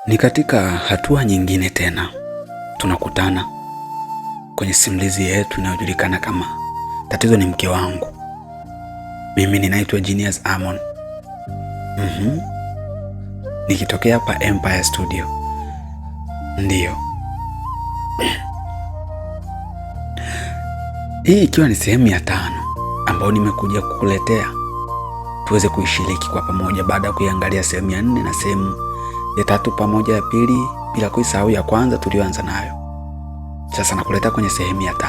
Ni katika hatua nyingine tena tunakutana kwenye simulizi yetu inayojulikana kama Tatizo ni Mke Wangu. Mimi ninaitwa Genius Amon. Nikitokea hapa Empire Studio. Ndiyo. Hii ikiwa ni sehemu ya 5 ambayo nimekuja kukuletea tuweze kuishiriki kwa pamoja baada ya kuiangalia sehemu ya 4 na sehemu ya 3 pamoja, ya pili bila kuisahau ya kwanza tulioanza nayo. Sasa nakuleta kwenye sehemu ya 5.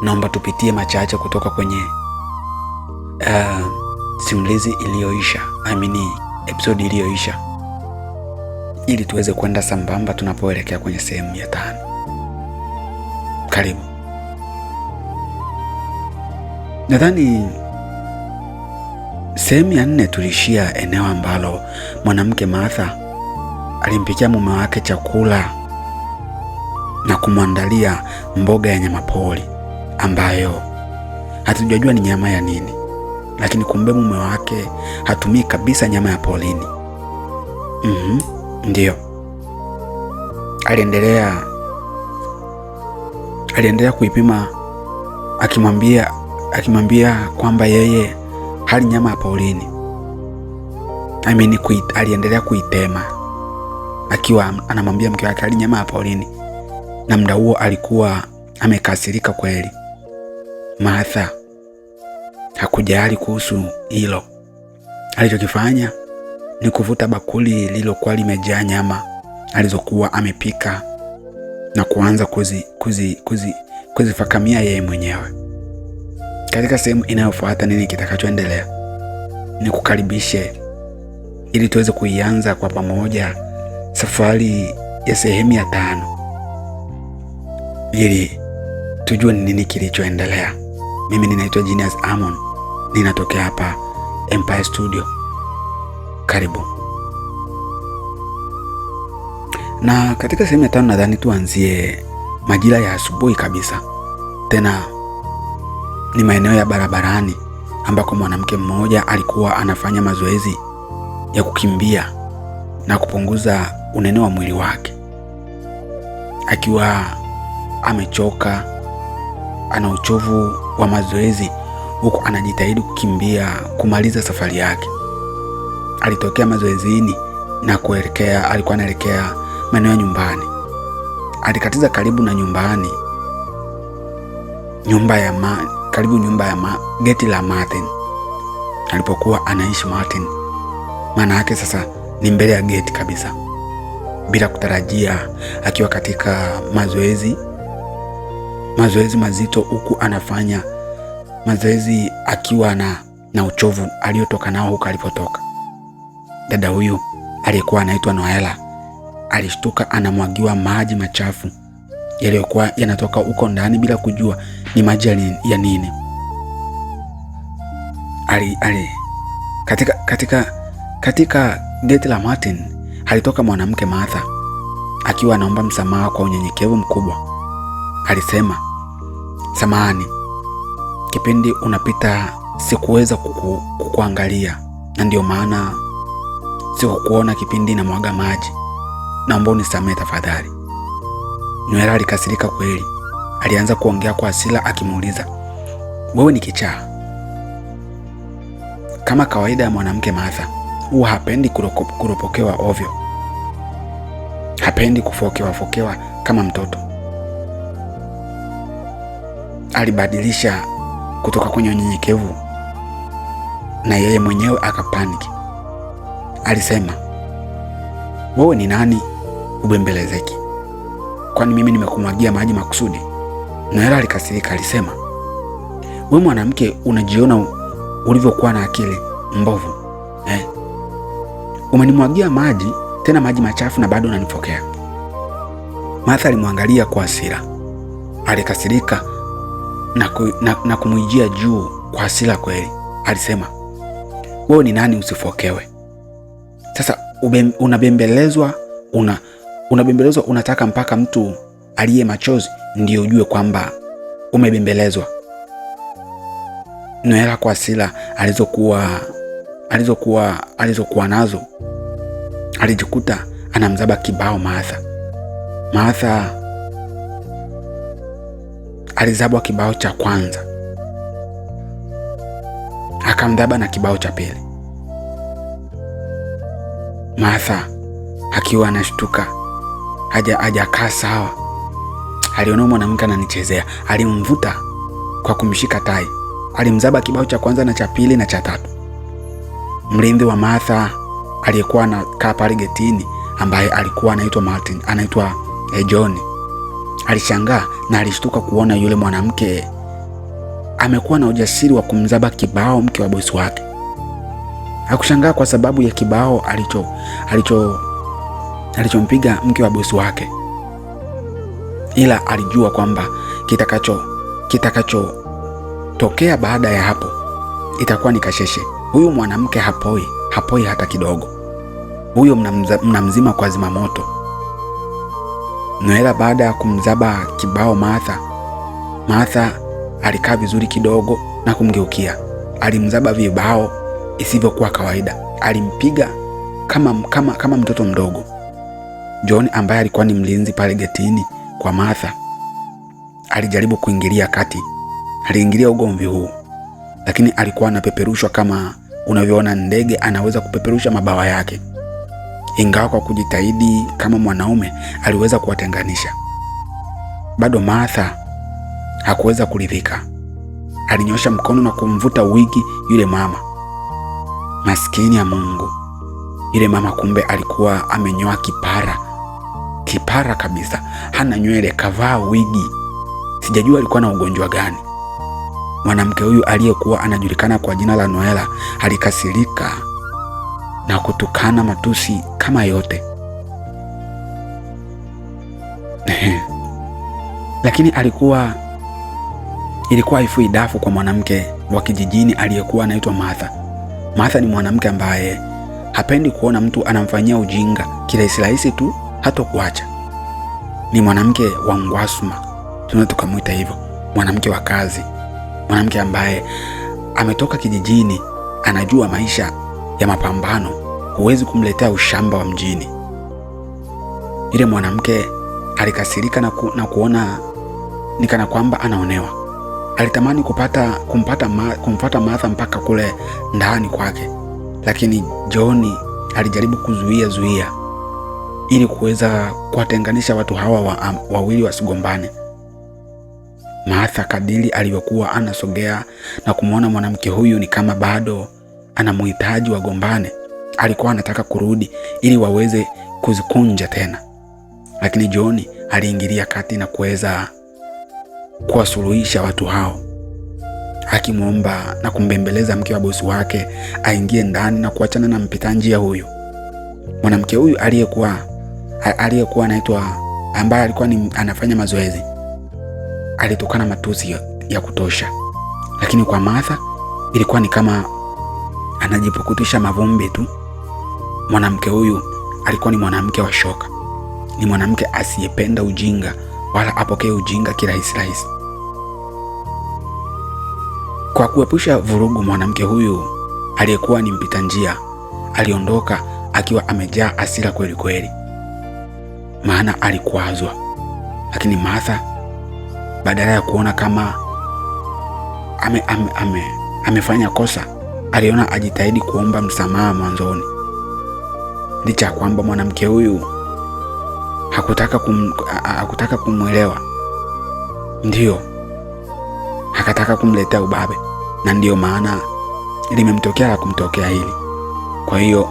Naomba tupitie machache kutoka kwenye simulizi iliyoisha, episode iliyoisha, ili tuweze kwenda sambamba tunapoelekea kwenye sehemu ya 5. Karibu. Nadhani sehemu ya 4 tulishia eneo ambalo mwanamke Martha alimpikia mume wake chakula na kumwandalia mboga ya nyama pori ambayo hatujajua ni nyama ya nini, lakini kumbe mume wake hatumii kabisa nyama ya porini. Ndiyo. Aliendelea kuipima akimwambia kwamba yeye hali nyama ya porini. Aliendelea kuitema akiwa anamwambia mke wake hali nyama ya porini, na muda huo alikuwa amekasirika kweli. Martha hakujali kuhusu hilo. Alichokifanya ni kuvuta bakuli lililokuwa limejaa nyama alizokuwa amepika na kuanza kuzifakamia yeye mwenyewe. Katika sehemu inayofuata nini kitakachoendelea? Ni kukaribishe ili tuweze kuianza kwa pamoja safari ya sehemu ya 5 ili tujue ni nini kilichoendelea. Mimi ninaitwa Genius Amon, ninatokea hapa Empire Studio. Karibu. Na katika sehemu ya 5 nadhani tuanzie majira ya asubuhi kabisa. Tena ni maeneo ya barabarani ambako mwanamke mmoja alikuwa anafanya mazoezi ya kukimbia na kupunguza unene wa mwili wake. Akiwa amechoka, ana uchovu wa mazoezi, huku anajitahidi kukimbia kumaliza safari yake. Alitokea mazoezini na alikuwa anaelekea maeneo ya nyumbani. Alikatiza karibu na geti la Martin alipokuwa anaishi Martin. Maana yake sasa ni mbele ya geti kabisa. Bila kutarajia, akiwa katika mazoezi mazito, huku anafanya mazoezi akiwa na uchovu aliyotoka nao huko alipotoka. Dada huyu aliyekuwa anaitwa Noela alishtuka anamwagiwa maji machafu yaliyokuwa yanatoka huko ndani bila kujua ni maji ya nini. Katika geti la Martin alitoka mwanamke Martha akiwa anaomba msamaha kwa unyenyekevu mkubwa. Alisema, "Samahani, kipindi unapita sikuweza kukuangalia, na ndio maana sikukuona kipindi na mwaga maji. Naomba unisamehe tafadhali." Noela alikasirika kweli. Alianza kuongea kwa hasira akimuuliza, "Wewe ni kichaa?" Kama kawaida ya mwanamke Martha, huwa hapendi kuropokewa ovyo. Hapendi kufokewa kama mtoto. Alibadilisha kutoka kwenye unyenyekevu na yeye mwenyewe akapaniki. Alisema, "Wewe ni nani ubembelezeki? Kwani mimi nimekumwagia maji makusudi?" Noela alikasirika. Alisema, "Wewe mwanamke, unajiona ulivyokuwa na akili mbovu Umenimwagia maji, tena maji machafu, na bado unanifokea." Martha alimwangalia kwa hasira. Alikasirika na kumwijia juu kwa hasira kweli. Alisema, "Wewe ni nani usifokewe? Sasa unabembelezwa, unataka mpaka mtu aliye machozi ndio ujue kwamba umebembelezwa." Noela kwa hasira alizokuwa nazo alijikuta anamzaba kibao Martha. Martha alizabwa kibao cha kwanza, akamzaba na kibao cha pili. Martha akiwa anashtuka, hajakaa sawa, aliona mwanamke ananichezea. Alimvuta kwa kumshika tai, alimzaba kibao cha kwanza na cha pili na cha tatu. Mlinzi wa Martha aliyekuwa anakaa pale getini, ambaye alikuwa anaitwa John, alishangaa na alishtuka kuona yule mwanamke amekuwa na ujasiri wa kumzaba kibao mke wa bosi wake. Hakushangaa kwa sababu ya kibao alichompiga mke wa bosi wake, ila alijua kwamba kitakachotokea baada ya hapo itakuwa ni kasheshe. Huyu mwanamke hapoi hata kidogo. Huyo mnamzima kwa zima moto. Noela baada ya kumzaba kibao Martha alikaa vizuri kidogo na kumgeukia. Alimzaba vibao isivyokuwa kawaida. Alimpiga kama mtoto mdogo. John ambaye alikuwa ni mlinzi pale getini kwa Martha alijaribu kuingilia kati. Aliingilia ugomvi huu, lakini alikuwa anapeperushwa kama unavyoona ndege anaweza kupeperusha mabawa yake. Ingawa kwa kujitahidi kama mwanaume aliweza kuwatenganisha, bado Martha hakuweza kuridhika. Alinyosha mkono na kumvuta wigi yule mama. Maskini ya Mungu, yule mama kumbe alikuwa amenyoa kipara kabisa, hana nywele, kavaa wigi. Sijajua alikuwa na ugonjwa gani. Mwanamke huyu aliyekuwa anajulikana kwa jina la Noela alikasirika na kutukana matusi kama yote. Lakini ilikuwa haifui dafu kwa mwanamke wa kijijini aliyekuwa anaitwa Martha. Martha ni mwanamke ambaye hapendi kuona mtu anamfanyia ujinga kirahisi tu hata kuacha. Ni mwanamke wa ngwasuma, tunaweza tukamwita hivyo, mwanamke wa kazi, mwanamke ambaye ametoka kijijini, anajua maisha ya mapambano. Huwezi kumletea ushamba wa mjini. Yule mwanamke alikasirika na kuona nikana kwamba anaonewa. Alitamani kumfuata Martha mpaka kule ndani kwake, lakini John alijaribu kuzuia ili kuweza kuwatenganisha watu hawa wawili wasigombane. Martha kadiri alivyokuwa anasogea na kumwona mwanamke huyu ni kama bado anamhitaji wagombane, alikuwa anataka kurudi ili waweze kuzikunja tena, lakini John aliingilia kati na kuweza kuwasuluhisha watu hao, akimwomba na kumbembeleza mke wa bosi wake aingie ndani na kuachana na mpita njia huyu. Mwanamke huyu aliyekuwa anaitwa, ambaye alikuwa anafanya mazoezi, alitokana matusi ya kutosha, lakini kwa Martha ilikuwa ni kama anajipukutisha mavumbi tu. Mwanamke huyu alikuwa ni mwanamke wa shoka, ni mwanamke asiyependa ujinga wala apokee ujinga kirahisi. Kwa kuepusha vurugu, mwanamke huyu aliyekuwa ni mpita njia aliondoka akiwa amejaa hasira kweli, maana alikwazwa. Lakini Martha badala ya kuona kama amefanya kosa, aliona ajitahidi kuomba msamaha mwanzoni. Licha ya kwamba mwanamke huyu hakutaka kumwelewa, ndio akataka kumletea ubabe, na ndio maana limemtokea la kumtokea hili. Kwa hiyo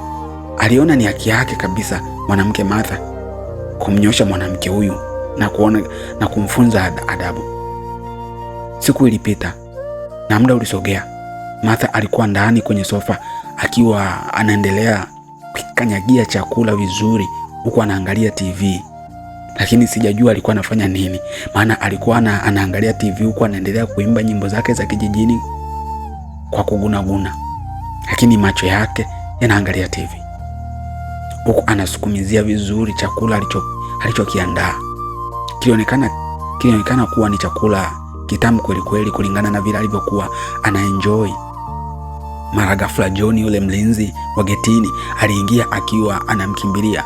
aliona ni haki yake kabisa mwanamke Martha kumnyosha mwanamke huyu na kumfunza adabu. Siku ilipita na muda ulisogea. Martha alikuwa ndani kwenye sofa akiwa anaendelea kukanyagia chakula vizuri huku anaangalia TV, lakini sijajua alikuwa anafanya nini, maana alikuwa anaangalia TV huku anaendelea kuimba nyimbo zake za kijijini kwa kugunaguna, lakini macho yake yanaangalia TV huku anasukumizia vizuri chakula alichokiandaa. Kilionekana kuwa ni chakula kitamu kweli kulingana na vile alivyokuwa anaenjoy. Mara ghafla John, yule mlinzi wa getini, aliingia akiwa anamkimbilia.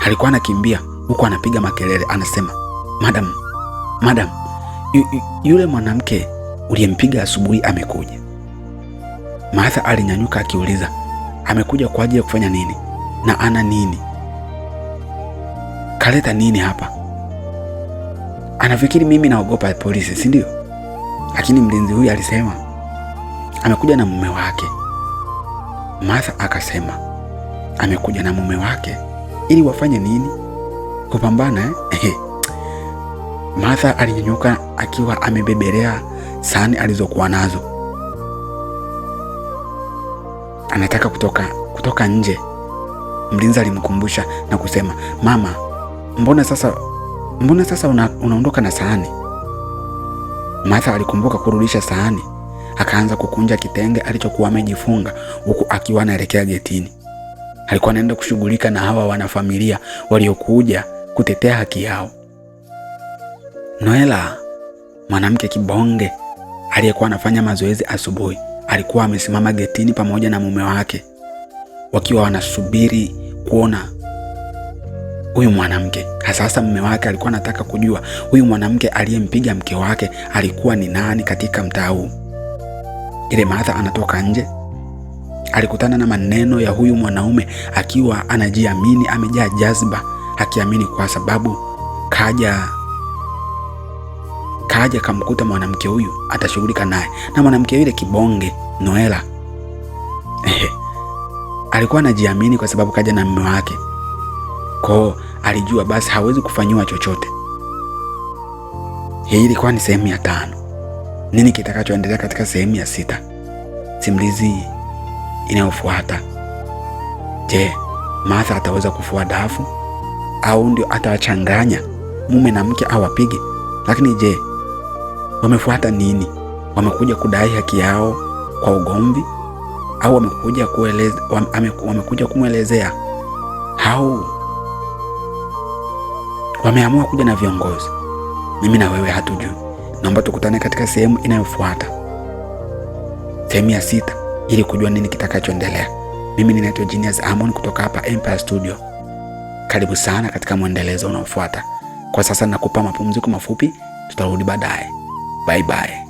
Alikuwa anakimbia huku anapiga makelele, anasema, madam, yule mwanamke uliyempiga asubuhi amekuja. Martha alinyanyuka akiuliza, amekuja kwa ajili ya kufanya nini? Na ana nini? Kaleta nini hapa? Anafikiri mimi naogopa polisi, si ndio? Lakini mlinzi huyu alisema amekuja na mume wake. Martha akasema amekuja na mume wake ili wafanye nini? Kupambana Martha alinyanyuka akiwa amebebelea sahani alizokuwa nazo. Anataka kutoka nje. Mlinzi alimkumbusha na kusema, mama, mbona sasa unaondoka na sahani? Martha alikumbuka kurudisha sahani, akaanza kukunja kitenge alichokuwa amejifunga huku akiwa anaelekea getini. Alikuwa anaenda kushughulika na hawa wanafamilia waliokuja kutetea haki yao. Noela, mwanamke kibonge aliyekuwa anafanya mazoezi asubuhi, alikuwa amesimama getini pamoja na mume wake, wakiwa wanasubiri kuona huyu mwanamke. Sasa mume wake alikuwa anataka kujua huyu mwanamke aliyempiga mke wake alikuwa ni nani katika mtaa huu. Ile Martha anatoka nje, alikutana na maneno ya huyu mwanaume akiwa anajiamini, amejaa jazba, akiamini kwa sababu kaja kamkuta mwanamke huyu atashughulika naye. Na mwanamke yule kibonge Noela alikuwa anajiamini kwa sababu kaja na mume wake. Kwa alijua basi hawezi kufanywa chochote. Hii ilikuwa ni sehemu ya 5. Nini kitakachoendelea katika sehemu ya 6? Simulizi inayofuata. Je, Martha ataweza kufua dafu au ndio atawachanganya mume na mke au apige? Lakini je, wamefuata nini? Wamekuja kudai haki yao kwa ugomvi au wamekuja kumwelezea au wameamua kuja na viongozi? Mimi na wewe hatujui. Naomba tukutane katika sehemu inayofuata, sehemu ya 6, ili kujua nini kitakachoendelea. Mimi ninaitwa Genius Amon kutoka hapa Empire Studio. Karibu sana katika mwendelezo unaofuata. Kwa sasa nakupa mapumziko mafupi, tutarudi baadaye. Bye bye.